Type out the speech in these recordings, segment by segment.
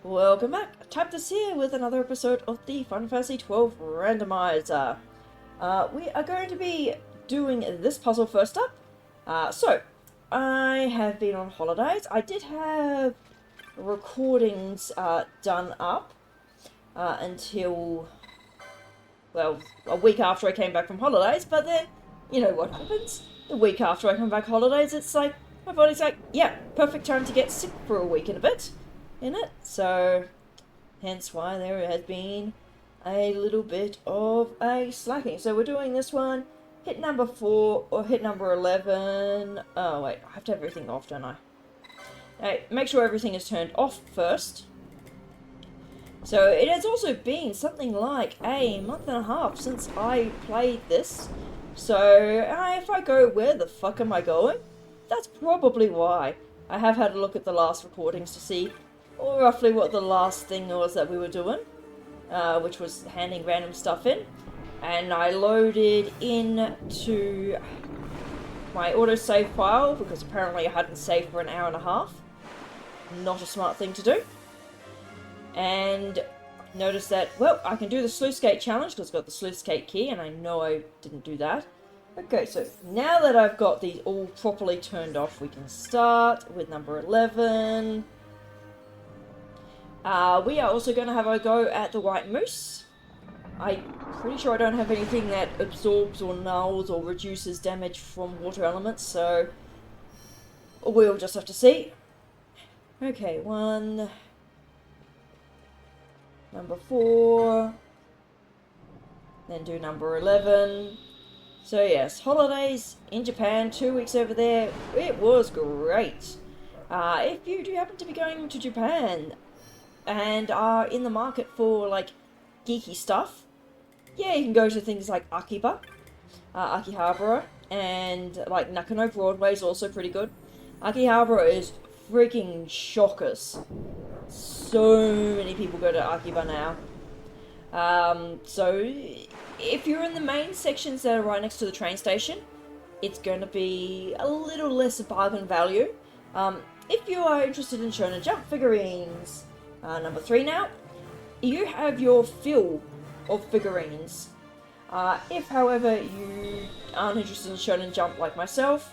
Welcome back. Typtus here with another episode of the Final Fantasy XII Randomizer. We are going to be doing this puzzle first up. So, I have been on holidays. I did have recordings done up until, well, a week after I came back from holidays, but then, you know what happens? The week after I come back holidays, it's like, my body's like, yeah, perfect time to get sick for a week and a bit in it, so hence why there has been a little bit of a slacking. So we're doing this one, hit number 4 or hit number 11. Oh wait, I have to have everything off, don't I? Now, make sure everything is turned off first. So it has also been something like a month and a half since I played this, so if I go, where the fuck am I going? That's probably why. I have had a look at the last recordings to see roughly what the last thing was that we were doing, which was handing random stuff in, and I loaded into my autosave file because apparently I hadn't saved for an hour and a half. Not a smart thing to do. And noticed that, well, I can do the sluice gate challenge because I've got the sluice gate key, and I know I didn't do that. Okay, so now that I've got these all properly turned off, we can start with number 11. We are also going to have a go at the White Moose. I'm pretty sure I don't have anything that absorbs or nulls or reduces damage from water elements, so we'll just have to see. Okay, 1, number 4, then do number 11. So yes, holidays in Japan, 2 weeks over there. It was great. If you do happen to be going to Japan and are in the market for like geeky stuff, yeah, you can go to things like Akihabara, and like Nakano Broadway is also pretty good. Akihabara is freaking shockers. So many people go to Akiba now. So if you're in the main sections that are right next to the train station, it's going to be a little less bargain value. If you are interested in Shonen Jump figurines, number 3 now, you have your fill of figurines. If, however, you aren't interested in Shonen Jump like myself,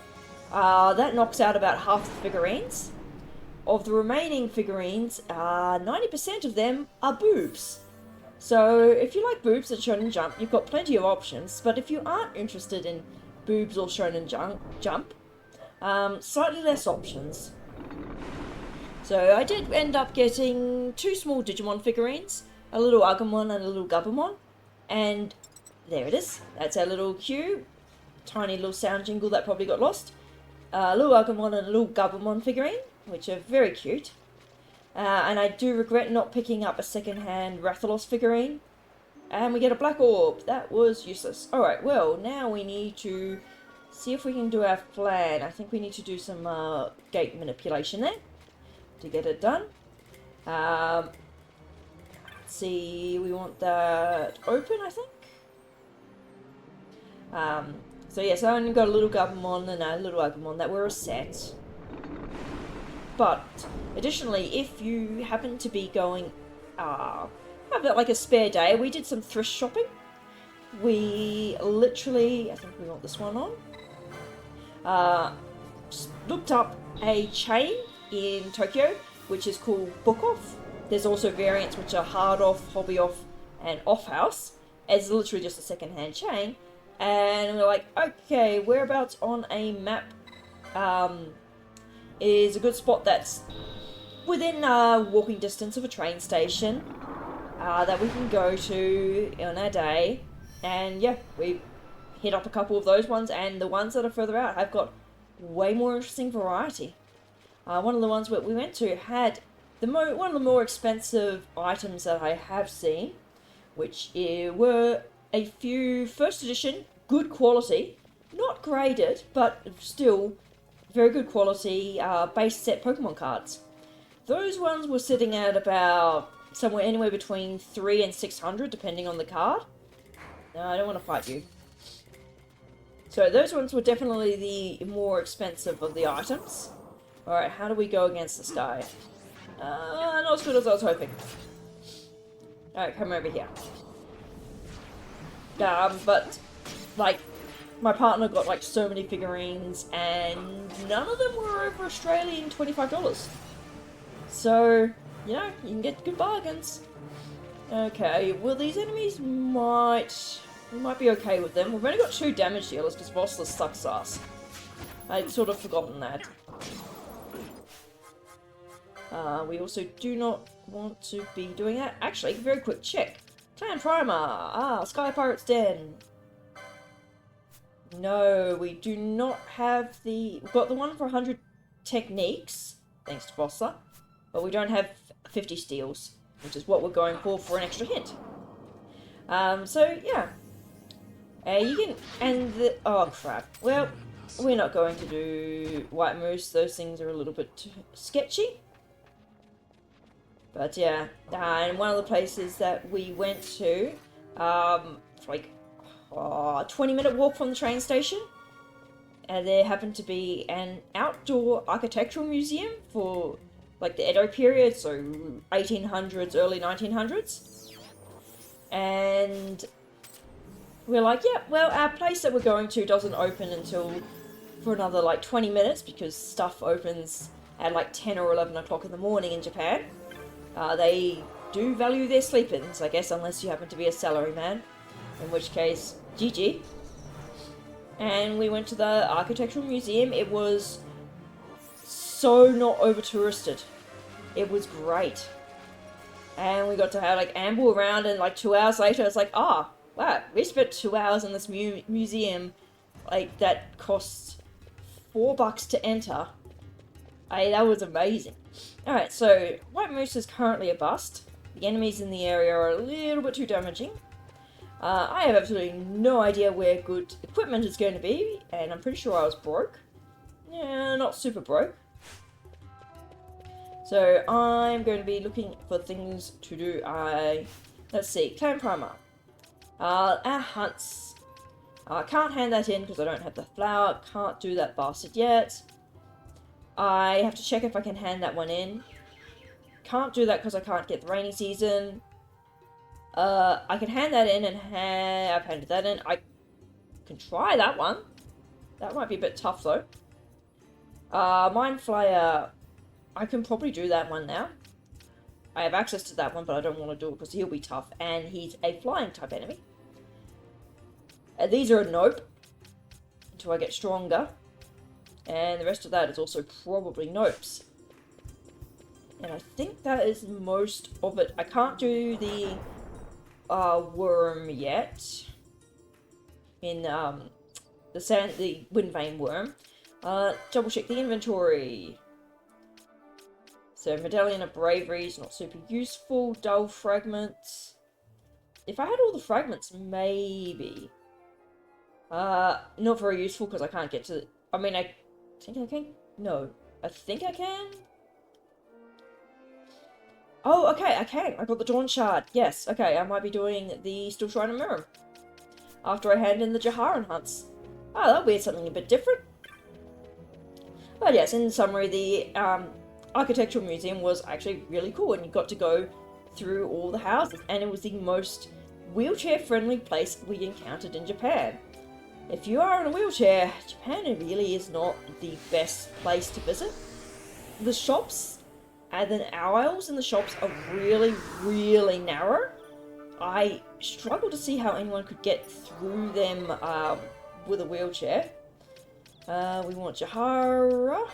that knocks out about half the figurines. Of the remaining figurines, 90% of them are boobs. So if you like boobs and Shonen Jump, you've got plenty of options, but if you aren't interested in boobs or Shonen Jump, slightly less options. So I did end up getting 2 small Digimon figurines, a little Agumon and a little Gabumon, and there it is. That's our little cue. Tiny little sound jingle that probably got lost. A little Agumon and a little Gabumon figurine, which are very cute. And I do regret not picking up a second-hand Rathalos figurine. And we get a black orb. That was useless. Alright, well, now we need to see if we can do our plan. I think we need to do some gate manipulation there to get it done. Let's see, we want that open, I think. So yes, I only got a little Gabumon and a little Agumon that were a set. But additionally, if you happen to be going, have like a spare day, we did some thrift shopping. We literally, I think we want this one on, looked up a chain in Tokyo, which is called Book Off. There's also variants which are Hard Off, Hobby Off, and Off House, as literally just a second-hand chain. And we're like, okay, whereabouts on a map is a good spot that's within walking distance of a train station that we can go to on our day. And yeah, we hit up a couple of those ones, and the ones that are further out have got way more interesting variety. One of the ones that we went to had one of the more expensive items that I have seen, which were a few first edition, good quality, not graded, but still very good quality base set Pokemon cards. Those ones were sitting at about somewhere anywhere between 300 and 600 depending on the card. No, I don't want to fight you. So those ones were definitely the more expensive of the items. Alright, how do we go against this guy? Not as good as I was hoping. Alright, come over here. But, like, my partner got, like, so many figurines, and none of them were over Australian $25. So, you know, you can get good bargains. Okay, well, these enemies we might be okay with them. We've only got 2 damage dealers, because Vossler sucks ass. I'd sort of forgotten that. We also do not want to be doing that. Actually, very quick check. Clan Primer! Sky Pirate's Den! No, we do not have the... We've got the one for 100 techniques, thanks to Vossler, but we don't have 50 steals, which is what we're going for an extra hint. So, yeah. You can... And the... Oh, crap. Well, we're not going to do White Moose. Those things are a little bit sketchy. But yeah, and one of the places that we went to, like a 20-minute walk from the train station, and there happened to be an outdoor architectural museum for like the Edo period, so 1800s, early 1900s. And we're like, yeah, well, our place that we're going to doesn't open until for another like 20 minutes because stuff opens at like 10 or 11 o'clock in the morning in Japan. They do value their sleep-ins, I guess, unless you happen to be a salaryman, in which case, GG. And we went to the Architectural Museum. It was so not over-touristed. It was great. And we got to have, like, amble around, and, like, 2 hours later, it's like, wow, we spent 2 hours in this museum, like, that costs $4 to enter. That was amazing. Alright, so White Moose is currently a bust. The enemies in the area are a little bit too damaging. I have absolutely no idea where good equipment is going to be, and I'm pretty sure I was broke. Yeah, not super broke. So I'm going to be looking for things to do. Let's see, Clan Primer. Our hunts. I can't hand that in because I don't have the flour. Can't do that bastard yet. I have to check if I can hand that one in. Can't do that because I can't get the rainy season. I can hand that in and I've handed that in. I can try that one. That might be a bit tough though. Mind Flyer, I can probably do that one now. I have access to that one, but I don't want to do it because he'll be tough and he's a flying type enemy. These are a nope until I get stronger. And the rest of that is also probably nopes. And I think that is most of it. I can't do the worm yet. In the wind vein worm. Double check the inventory. So Medallion of Bravery is not super useful. Dull fragments. If I had all the fragments, maybe. Not very useful because I can't get to... I mean, I think I can? No. I think I can? Oh, okay, I can. I got the Dawn Shard. Yes, okay, I might be doing the Stillshrine of Miriam. After I hand in the Jaharan hunts. Oh, that'll be something a bit different. But yes, in summary, the Architectural Museum was actually really cool, and you got to go through all the houses, and it was the most wheelchair-friendly place we encountered in Japan. If you are in a wheelchair, Japan really is not the best place to visit. The shops and the aisles in the shops are really, really narrow. I struggle to see how anyone could get through them with a wheelchair. We want Jahara.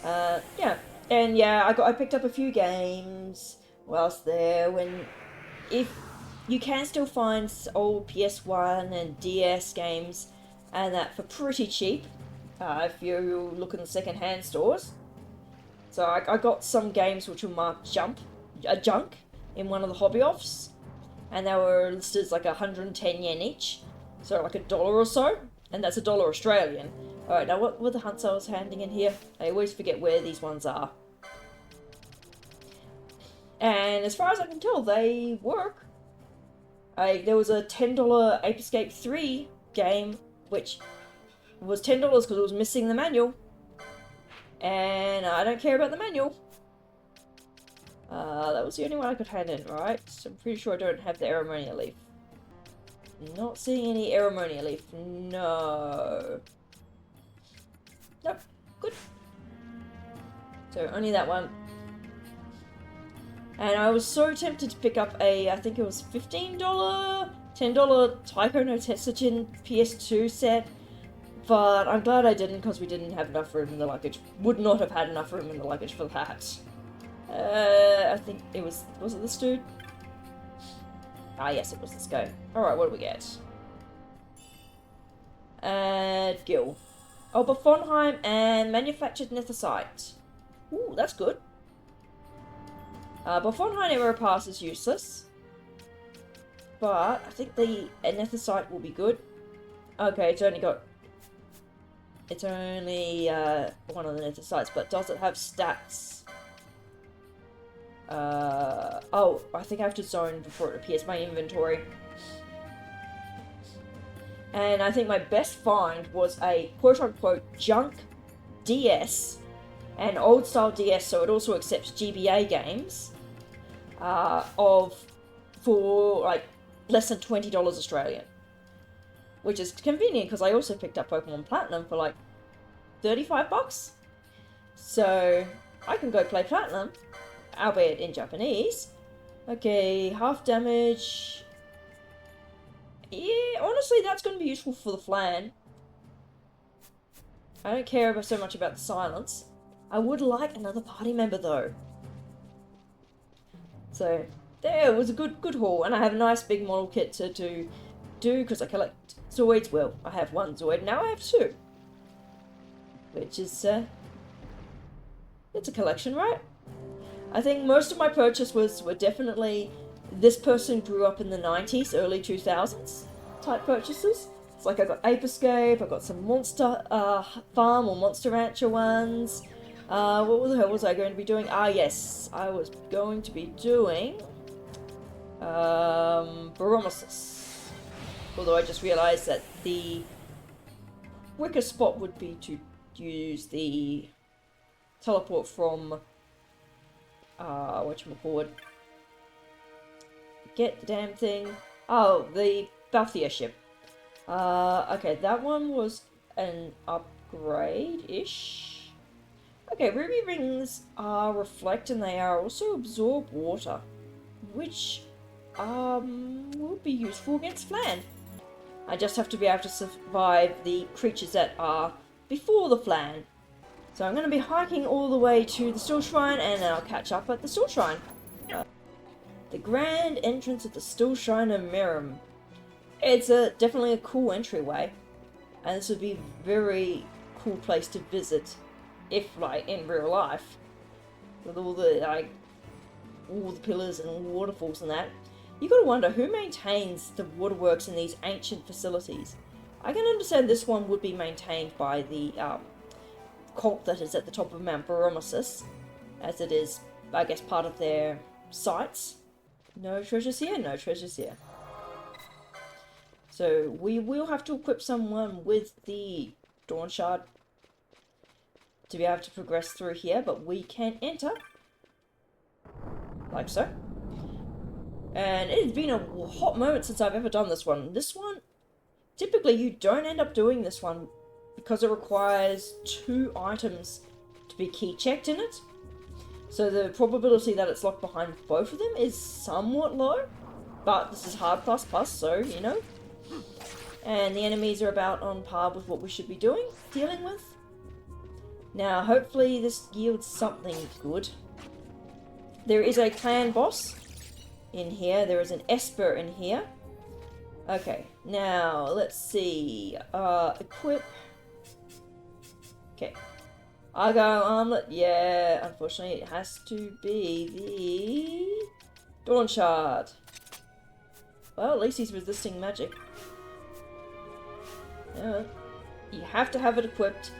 Yeah, and yeah, I picked up a few games whilst there. If you can still find old PS1 and DS games and that for pretty cheap if you look in the second-hand stores. So I got some games which were marked junk in one of the hobby offs, and they were listed as like 110 yen each, so like $1 or so, and that's $1 Australian. Alright, now what were the hunts I was handing in here? I always forget where these ones are. And as far as I can tell, they work. There was a $10 Ape Escape 3 game, which was $10 because it was missing the manual. And I don't care about the manual. That was the only one I could hand in, right? So I'm pretty sure I don't have the Aeromonia leaf. Not seeing any Aeromonia leaf. No. Nope. Good. So only that one. And I was so tempted to pick up a, I think it was $15, $10 Taiko no Tetsujin PS2 set. But I'm glad I didn't because we didn't have enough room in the luggage. Would not have had enough room in the luggage for that. I think it was it this dude? Ah, yes, it was this guy. Alright, what do we get? Gil. Oh, Boffonheim and manufactured Nethicite. Ooh, that's good. Boffonheim Arrow Pass is useless. But I think the Nethicite will be good. Okay, it's only one of the Nethicites, but does it have stats? Oh, I think I have to zone before it appears in my inventory. And I think my best find was a quote-unquote junk DS, an old-style DS, so it also accepts GBA games, for like less than $20 Australian. Which is convenient because I also picked up Pokemon Platinum for like 35 bucks. So I can go play Platinum, albeit in Japanese. Okay, half damage. Yeah, honestly, that's going to be useful for the Flan. I don't care so much about the silence. I would like another party member though. So there, it was a good haul, and I have a nice big model kit to do because I collect Zoids. Well, I have one Zoid, now I have two. Which is, it's a collection, right? I think most of my purchases were definitely, this person grew up in the 90s, early 2000s type purchases. It's like I got Ape Escape, I got some Monster Farm or Monster Rancher ones. What the hell was I going to be doing? Ah, yes, I was going to be doing Baromesis. Although I just realised that the quicker spot would be to use the teleport from whatchamacallit. Get the damn thing. Oh, the Balthier ship. Okay, that one was an upgrade-ish. Okay, ruby rings are reflect and they are also absorb water, which would be useful against Flan. I just have to be able to survive the creatures that are before the Flan. So I'm going to be hiking all the way to the Stillshrine, and then I'll catch up at the Stillshrine. The grand entrance of the Stillshrine of Miriam. It's definitely a cool entryway, and this would be a very cool place to visit, if like in real life, with all the pillars and waterfalls and that. You gotta wonder who maintains the waterworks in these ancient facilities. I can understand this one would be maintained by the cult that is at the top of Mount Baromesis, as it is, I guess, part of their sites. No treasures here, no treasures here. So we will have to equip someone with the Dawn Shard to be able to progress through here, but we can enter. Like so. And it has been a hot moment since I've ever done this one. This one, typically you don't end up doing this one because it requires 2 items to be key checked in it. So the probability that it's locked behind both of them is somewhat low. But this is hard plus, so, you know. And the enemies are about on par with what we should be dealing with. Now, hopefully this yields something good. There is a clan boss in here. There is an Esper in here. Okay, now, let's see. Equip. Okay. Argyle Armlet. Yeah, unfortunately it has to be the Dawn Shard. Well, at least he's resisting magic. You have to have it equipped,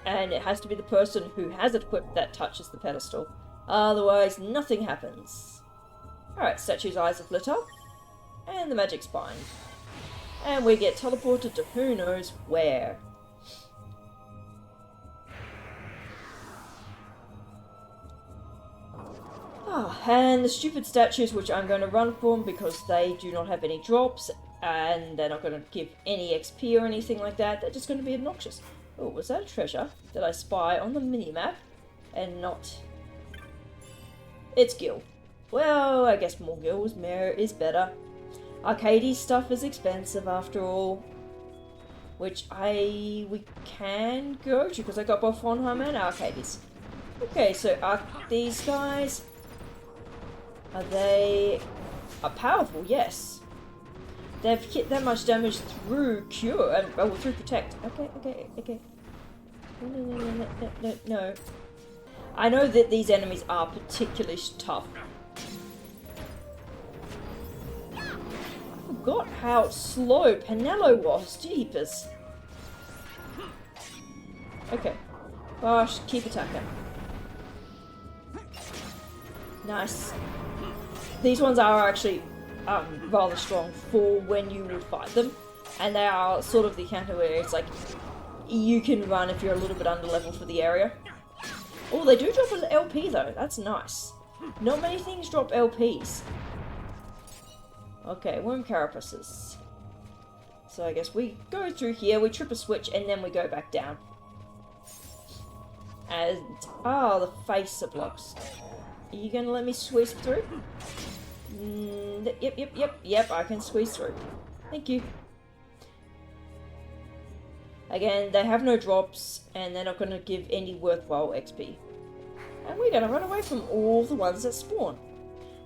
and it has to be the person who has it equipped that touches the pedestal. Otherwise, nothing happens. Alright, statue's eyes have lit up, and the magic's bind. And we get teleported to who knows where. Ah, and the stupid statues, which I'm going to run from because they do not have any drops, and they're not going to give any XP or anything like that. They're just going to be obnoxious. Oh, was that a treasure that I spy on the minimap and not... It's Gil. Well, I guess more Gil's is better. Arcades stuff is expensive after all. Which we can go to because I got both Fonheim and Arcades. Okay, so are these guys... are powerful, yes. They've hit that much damage through Cure, and well, through Protect. Okay. No. I know that these enemies are particularly tough. I forgot how slow Penello was, jeepers. Okay. Gosh, keep attacking. Nice. These ones are actually rather strong for when you would fight them, and they are sort of the counter where it's like you can run if you're a little bit under level for the area. Oh, they do drop an LP though. That's nice. Not many things drop LPs. Okay, worm carapaces. So I guess we go through here, we trip a switch, and then we go back down. And the facer blocks. Are you gonna let me squeeze through? Yep, I can squeeze through. Thank you. Again, they have no drops, and they're not going to give any worthwhile XP. And we're going to run away from all the ones that spawn.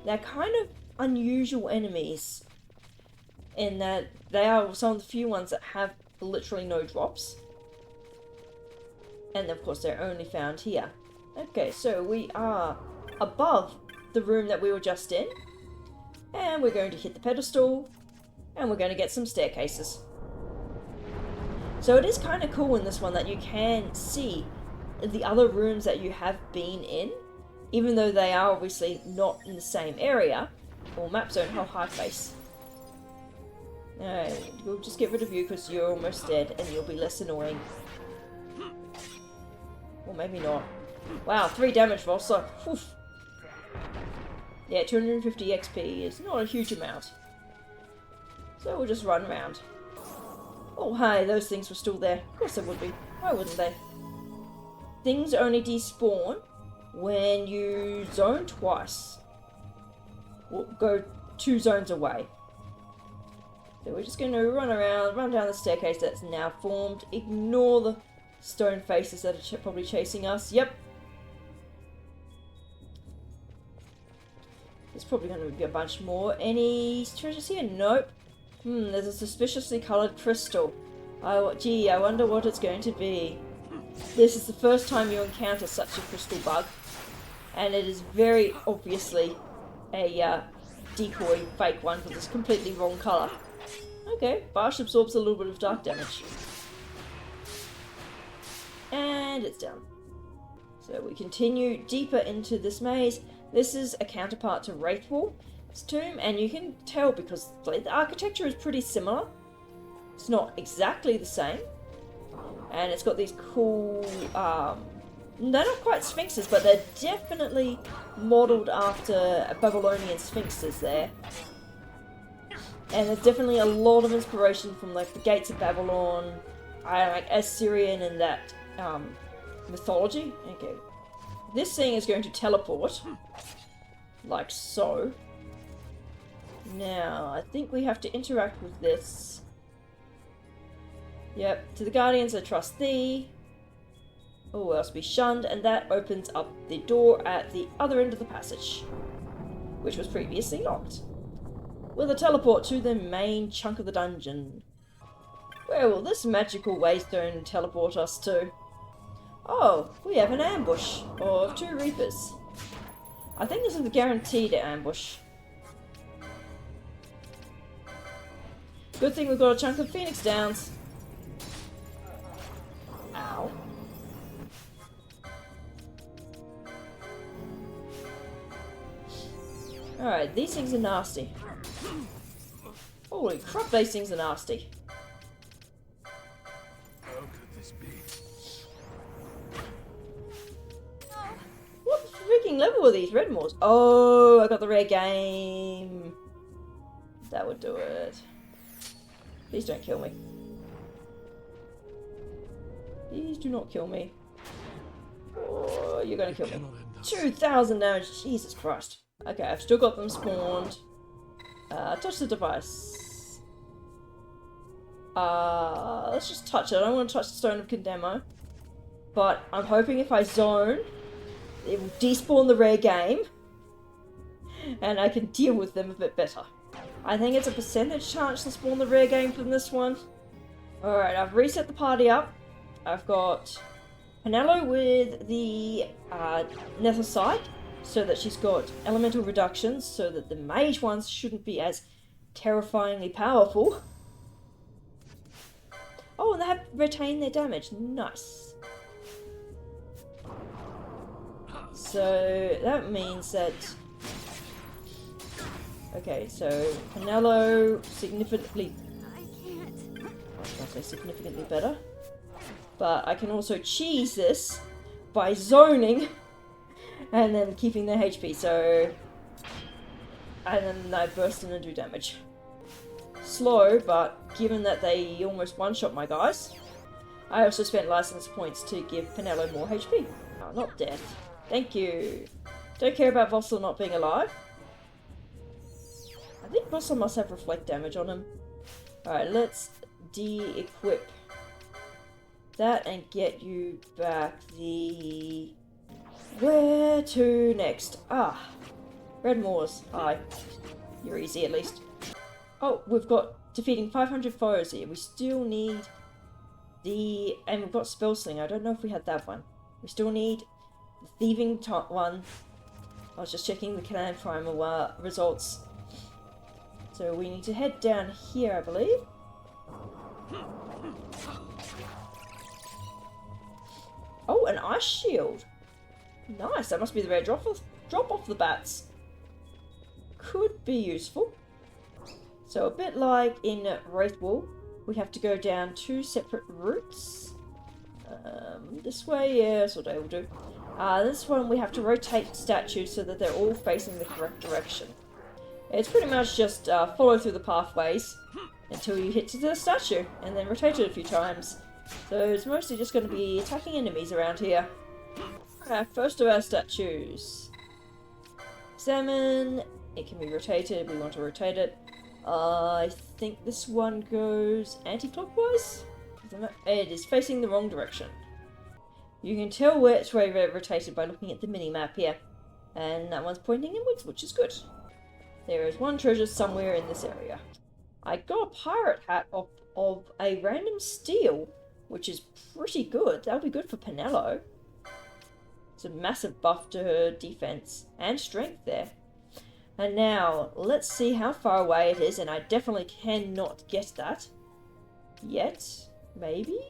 They're kind of unusual enemies, in that they are some of the few ones that have literally no drops. And of course, they're only found here. Okay, so we are above the room that we were just in. And we're going to hit the pedestal, and we're going to get some staircases. So it is kind of cool in this one that you can see the other rooms that you have been in, even though they are obviously not in the same area or map zone. Oh, high face. Alright, we'll just get rid of you because you're almost dead and you'll be less annoying. Or maybe not. Wow, 3 damage also. Oof. Yeah, 250 XP is not a huge amount. So we'll just run around. Oh, hi, those things were still there. Of course they would be. Why wouldn't they? Things only despawn when you zone twice. Or go 2 zones away. So we're just going to run around, run down the staircase that's now formed. Ignore the stone faces that are probably chasing us. Yep. There's probably going to be a bunch more. Any treasures here? Nope. There's a suspiciously coloured crystal. Gee, I wonder what it's going to be. This is the first time you encounter such a crystal bug. And it is very obviously a decoy fake one because it's completely wrong colour. Okay, Barsh absorbs a little bit of dark damage. And it's down. So we continue deeper into this maze. This is a counterpart to Wraithwall's tomb, and you can tell because the architecture is pretty similar. It's not exactly the same. And it's got these cool, they're not quite sphinxes, but they're definitely modelled after Babylonian sphinxes there. And there's definitely a lot of inspiration from like the Gates of Babylon, like Assyrian and that mythology. Okay. This thing is going to teleport. Like so. Now, I think we have to interact with this. Yep, to the Guardians I trust thee. Oh, else be shunned, and that opens up the door at the other end of the passage, which was previously locked. With a teleport to the main chunk of the dungeon. Where will this magical waystone teleport us to? Oh, we have an ambush, or 2 Reapers. I think this is the guaranteed ambush. Good thing we've got a chunk of Phoenix Downs. Ow. Alright, these things are nasty. Holy crap, these things are nasty. How could this be? What fucking level are these red moors? Oh, I got the rare game. That would do it. Please don't kill me. Please do not kill me. Oh, you're gonna kill me. 2,000 damage. Jesus Christ. Okay, I've still got them spawned. Touch the device. Let's just touch it. I don't want to touch the Stone of Condemno. But I'm hoping if I zone, it will despawn the rare game. And I can deal with them a bit better. I think it's a percentage chance to spawn the rare game from this one. Alright, I've reset the party up. I've got Penelo with the Nether Sight, so that she's got elemental reductions, so that the mage ones shouldn't be as terrifyingly powerful. Oh, and they have retained their damage. Nice. So that means that... Okay, so Penelo significantly... I can't say significantly better. But I can also cheese this by zoning and then keeping their HP, so... And then I burst in and do damage. Slow, but given that they almost one-shot my guys, I also spent license points to give Penelo more HP. Oh, not death. Thank you. Don't care about Vossel not being alive. I think Vossel must have reflect damage on him. Alright, let's de-equip that and get you back the... Where to next? Ah, Red Moors. Hi. You're easy at least. Oh, we've got defeating 500 foes here. We still need the... And we've got Spell Sling. I don't know if we had that one. We still need the Thieving one. I was just checking the Canaan Primal results. So we need to head down here, I believe. Oh, an Ice Shield. Nice, that must be the rare drop off the bats. Could be useful. So a bit like in Wraithwall, we have to go down 2 separate routes. This way, yeah, that's what I will do. This one we have to rotate statues so that they're all facing the correct direction. It's pretty much just follow through the pathways until you hit to the statue, and then rotate it a few times. So it's mostly just going to be attacking enemies around here. Alright, first of our statues. Examine. It can be rotated. We want to rotate it. I think this one goes anti-clockwise? It is facing the wrong direction. You can tell which way they're rotated by looking at the mini-map here. And that one's pointing inwards, which is good. There is one treasure somewhere in this area. I got a pirate hat of a random steel, which is pretty good. That'll be good for Penelo. It's a massive buff to her defense and strength there. And now, let's see how far away it is, and I definitely cannot guess that. Yet, maybe?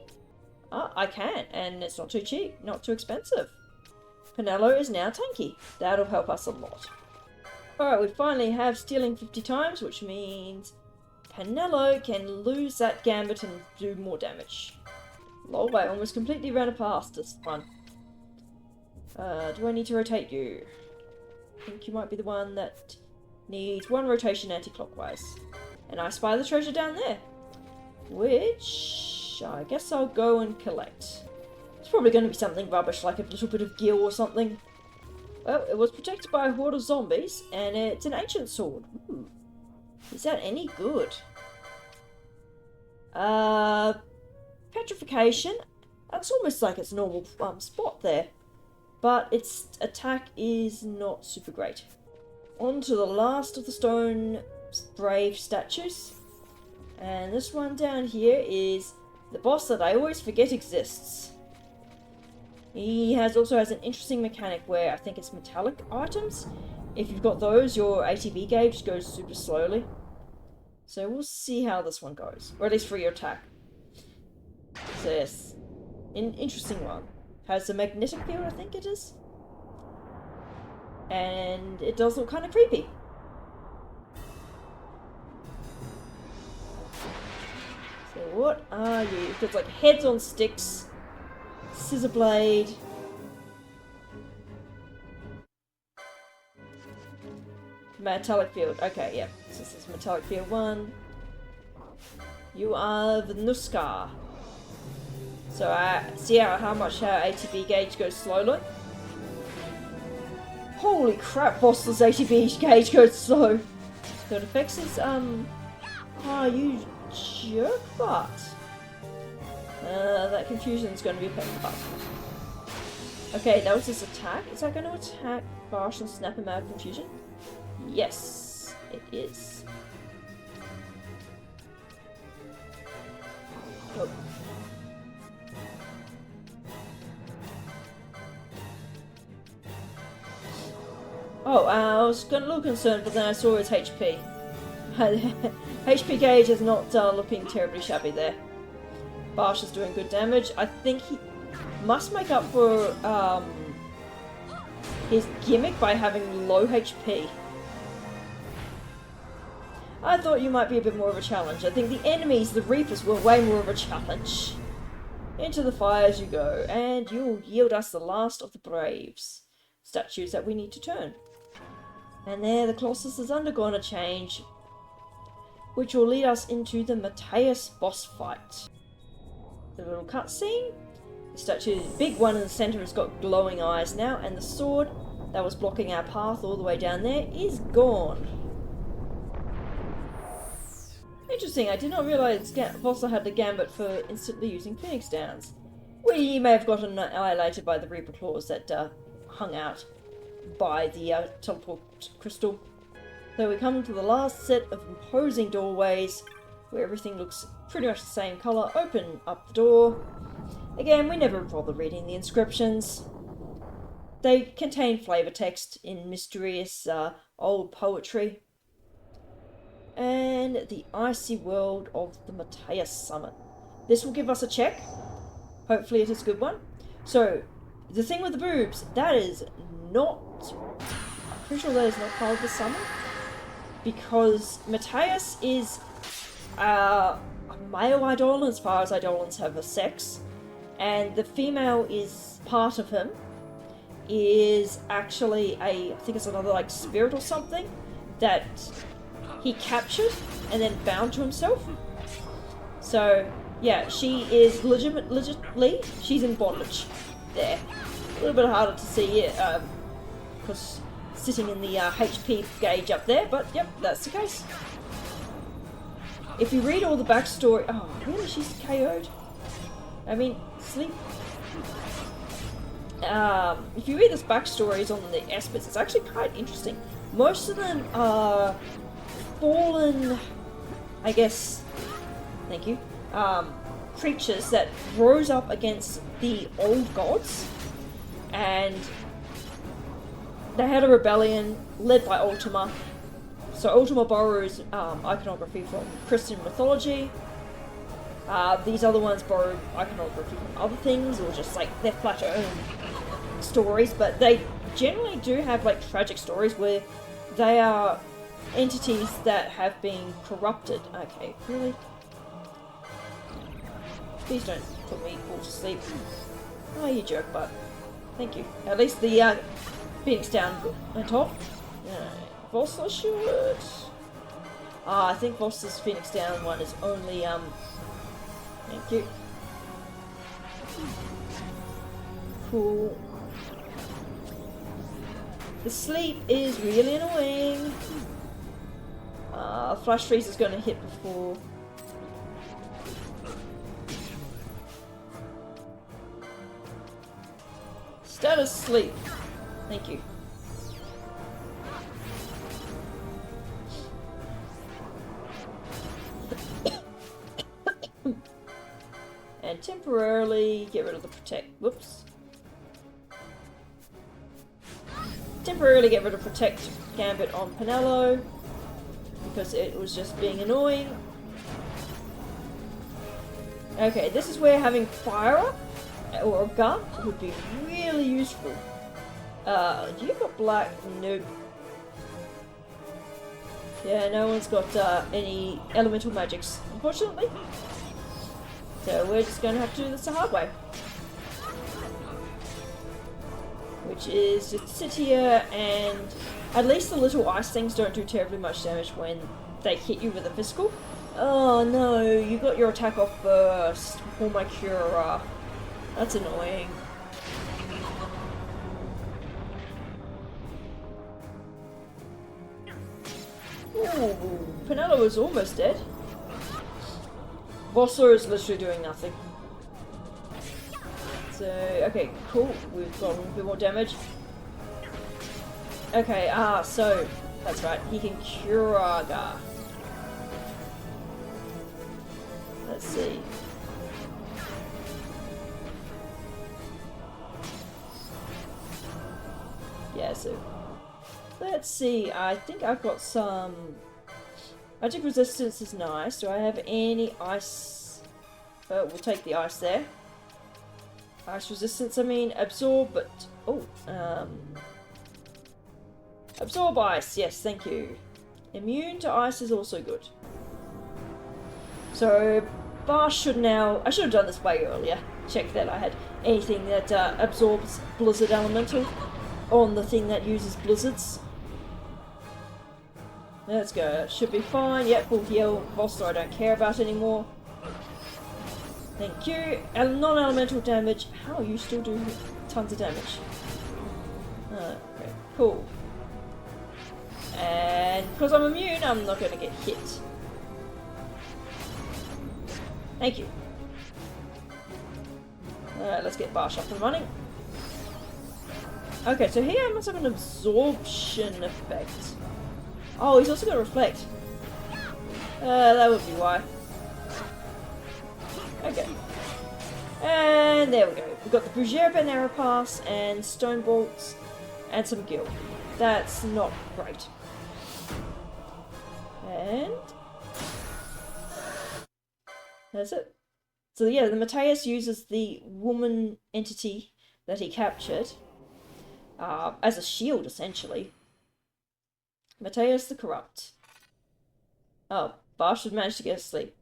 I can, and it's not too cheap, not too expensive. Penelo is now tanky. That'll help us a lot. Alright, we finally have stealing 50 times, which means Penelo can lose that gambit and do more damage. Lol, I almost completely ran past this one. Do I need to rotate you? I think you might be the one that needs one rotation anti-clockwise. And I spy the treasure down there. Which I guess I'll go and collect. It's probably going to be something rubbish, like a little bit of gil or something. Well, it was protected by a horde of zombies, and it's an ancient sword. Ooh. Is that any good? Petrification. That's almost like its normal spot there. But its attack is not super great. On to the last of the stone brave statues. And this one down here is the boss that I always forget exists. He also has an interesting mechanic where I think it's metallic items. If you've got those, your ATB gauge goes super slowly. So we'll see how this one goes. Or at least for your attack. So yes, an interesting one. Has a magnetic field, I think it is. And it does look kind of creepy. So what are you? It's like heads on sticks. Scissor blade. Metallic field. Okay, yeah. So this is metallic field 1. You are Venuska. So see how much our ATB gauge goes slowly? Holy crap, Boss's ATB gauge goes slow. So it affects his, oh, you jerk butt. That confusion's going to be a pain in the butt. Okay, that was his attack. Is that going to attack Barsh and snap him out of confusion? Yes, it is. Oh. Oh, I was a little concerned, but then I saw his HP. HP gauge is not looking terribly shabby there. Barsh is doing good damage. I think he must make up for his gimmick by having low HP. I thought you might be a bit more of a challenge. I think the enemies, the Reapers, were way more of a challenge. Into the fire as you go, and you'll yield us the last of the Braves. Statues that we need to turn. And there, the Colossus has undergone a change, which will lead us into the Mateus boss fight. The little cutscene. The statue, the big one in the centre, has got glowing eyes now, and the sword that was blocking our path all the way down there is gone. Interesting, I did not realise Vossa had the gambit for instantly using Phoenix Downs. We may have gotten annihilated by the Reaper Claws that hung out by the teleport crystal. So we come to the last set of imposing doorways, where everything looks pretty much the same colour. Open up the door. Again, we never bother reading the inscriptions. They contain flavour text in mysterious old poetry. And the icy world of the Mateus Summit. This will give us a check. Hopefully it is a good one. So, the thing with the boobs, that is not... I'm pretty sure that is not part of the summit. Because Mateus is a male Eidolon as far as Eidolons have a sex. And the female is part of him. Is actually I think it's another like spirit or something that he captured and then bound to himself. So yeah, she is legitimately she's in bondage there. A little bit harder to see it because sitting in the HP gauge up there, but yep, that's the case. If you read all the backstory, oh really, she's KO'd? I mean, sleep. If you read this backstories on the Espers, it's actually quite interesting. Most of them are fallen, I guess, thank you, creatures that rose up against the old gods, and they had a rebellion led by Ultima. So Ultima borrows iconography from Christian mythology. These other ones borrow iconography from other things, or just like their flat own stories, but they generally do have like tragic stories where they are entities that have been corrupted. Okay, really? Please don't put me all to sleep. Oh, you jerk butt. Thank you. At least the Phoenix down went off. Vossa should. I think Vossa's Phoenix down one is only thank you. Cool. The sleep is really annoying. Flash freeze is going to hit before. Status sleep. Thank you. And temporarily get rid of the protect. Whoops. Temporarily get rid of protect gambit on Penello because it was just being annoying. Okay, this is where having fire up or a gun would be really useful. You got black? Nope. Yeah, no one's got any elemental magics, unfortunately. So we're just going to have to do this the hard way. Which is just sit here and At least the little ice things don't do terribly much damage when they hit you with a physical. Oh no, you got your attack off first. Oh my Cura. That's annoying. Ooh, Penelo is almost dead. Vossler is literally doing nothing. So, okay, cool. We've got a little bit more damage. Okay, so, that's right. He can Curaga. Let's see. Yeah, so let's see. I think I've got some magic resistance is nice. Do I have any ice? We'll take the ice there. Ice resistance, I mean absorb, but absorb ice. Yes, thank you. Immune to ice is also good. So Barsh should now. I should have done this way earlier. Check that I had anything that absorbs Blizzard Elemental on the thing that uses blizzards. Let's go. Should be fine. Yep, full heal. Vossler I don't care about anymore. Thank you. Non-elemental damage. How you still do tons of damage? Okay, cool. And because I'm immune, I'm not going to get hit. Thank you. Let's get Barsh up and running. Okay, so here must have an absorption effect. Oh, he's also got to reflect. That would be why. Okay. And there we go. We've got the Brugere Banera Pass and Stone Bolts and some Gil. That's not great. And that's it. So yeah, the Mateus uses the woman entity that he captured as a shield, essentially. Mateus the Corrupt. Oh, Barsh has managed to get asleep.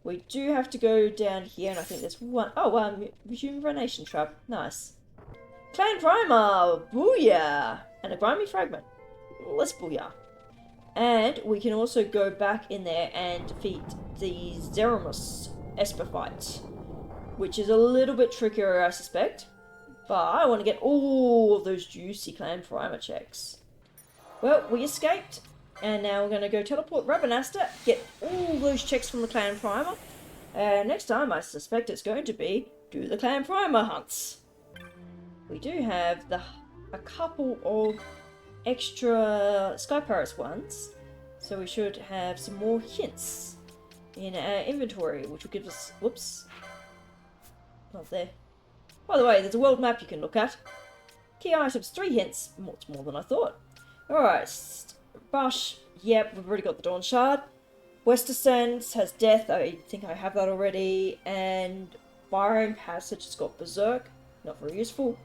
We do have to go down here, and I think there's one. Oh, resume Renation Trap. Nice. Clan Primer! Booyah! And a Grimy Fragment. Let's booyah. And we can also go back in there and defeat the Zeramus Esper fight, which is a little bit trickier, I suspect. But I want to get all of those juicy Clan Primer checks. Well, we escaped. And now we're going to go teleport Rabanaster, get all those checks from the Clan Primer. And next time I suspect it's going to be do the Clan Primer hunts. We do have a couple of extra Sky Pirates ones. So we should have some more hints in our inventory, which will give us... Whoops. Not there. By the way, there's a world map you can look at. Key items, 3 hints. Much more than I thought. Alright. Barsh, yep, we've already got the Dawn Shard. West Ascends has Death, I think I have that already. And Byron Passage has got Berserk, not very useful.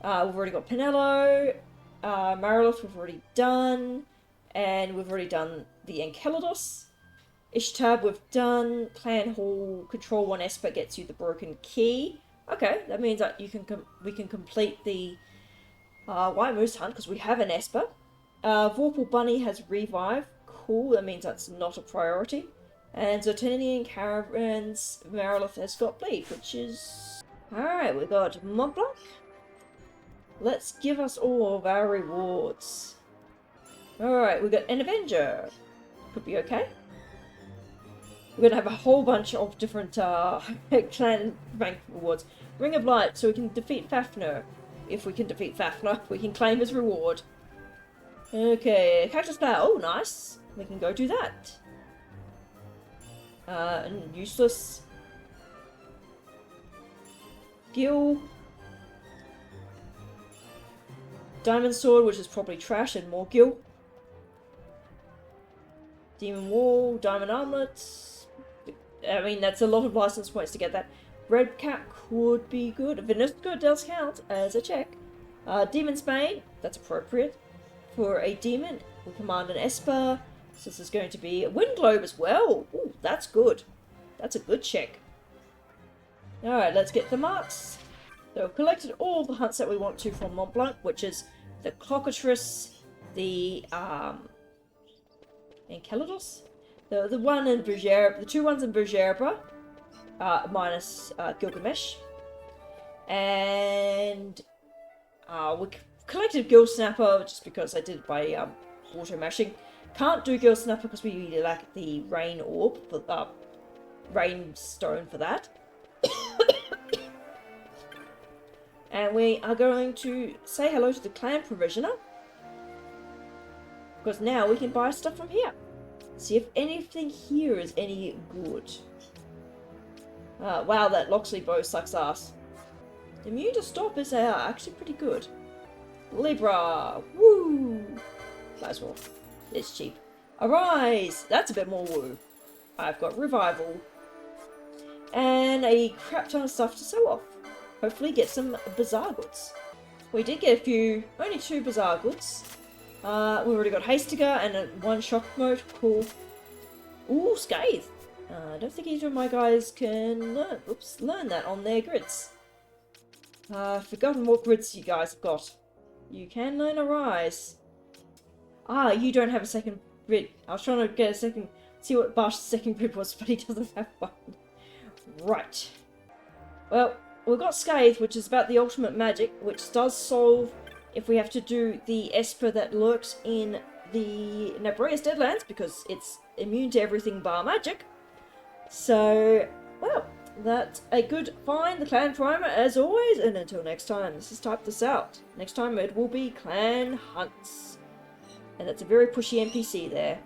We've already got Penelo. Marilith we've already done. And we've already done the Enceladus. Ishtab we've done. Clan Hall, Control 1 Esper gets you the Broken Key. Okay, that means that we can complete the White Moose Hunt because we have an Esper. Vorpal Bunny has Revive. Cool, that means that's not a priority. And Zotinian Caravans, Marilith has got Bleed, which is... Alright, we got Mont Blanc. Let's give us all of our rewards. Alright, we got an Avenger. Could be okay. We're going to have a whole bunch of different clan rank rewards. Ring of Light, so we can defeat Fafnir. If we can defeat Fafnir, we can claim his reward. Okay, Cactus Flower. Oh, nice. We can go do that. And useless. Gil. Diamond Sword, which is probably trash, and more Gil. Demon Wall, Diamond Armlet. I mean, that's a lot of license points to get that. Red Cap could be good. Vinisca does count as a check. Demon's Bane, that's appropriate. For a demon, we command an Esper. So this is going to be a Wind Globe as well. Ooh, that's good. That's a good check. Alright, let's get the marks. So we've collected all the hunts that we want to from Mont Blanc, which is the Cockatrice, the Enceladus, the one in Bergerac, the two ones in Bergerac, minus Gilgamesh, and we collected Gill Snapper just because I did it by auto mashing. Can't do Gill Snapper because we lack the rain orb, for rain stone for that. And we are going to say hello to the clan provisioner, because now we can buy stuff from here. See if anything here is any good. Wow, that Loxley bow sucks ass. Immune to stop is actually pretty good. Libra! Woo! Might as well. It's cheap. Arise! That's a bit more woo. I've got Revival. And a crap ton of stuff to sell off. Hopefully get some Bazaar goods. We did get only 2 Bazaar goods. We've already got Hastiger and one shock mode. Cool. Ooh, Scathe! I don't think either of my guys can learn that on their grids. I've forgotten what grids you guys have got. You can learn Arise. You don't have a second grid. I was trying to get see what Barsh's second grid was, but he doesn't have one. Right. Well, we've got Scathe, which is about the ultimate magic, which does solve if we have to do the Esper that lurks in the Nabreus Deadlands, because it's immune to everything bar magic. So, well, that's a good find, the clan primer as always, and until next time, let's just type this out. Next time it will be clan hunts. And it's a very pushy NPC there.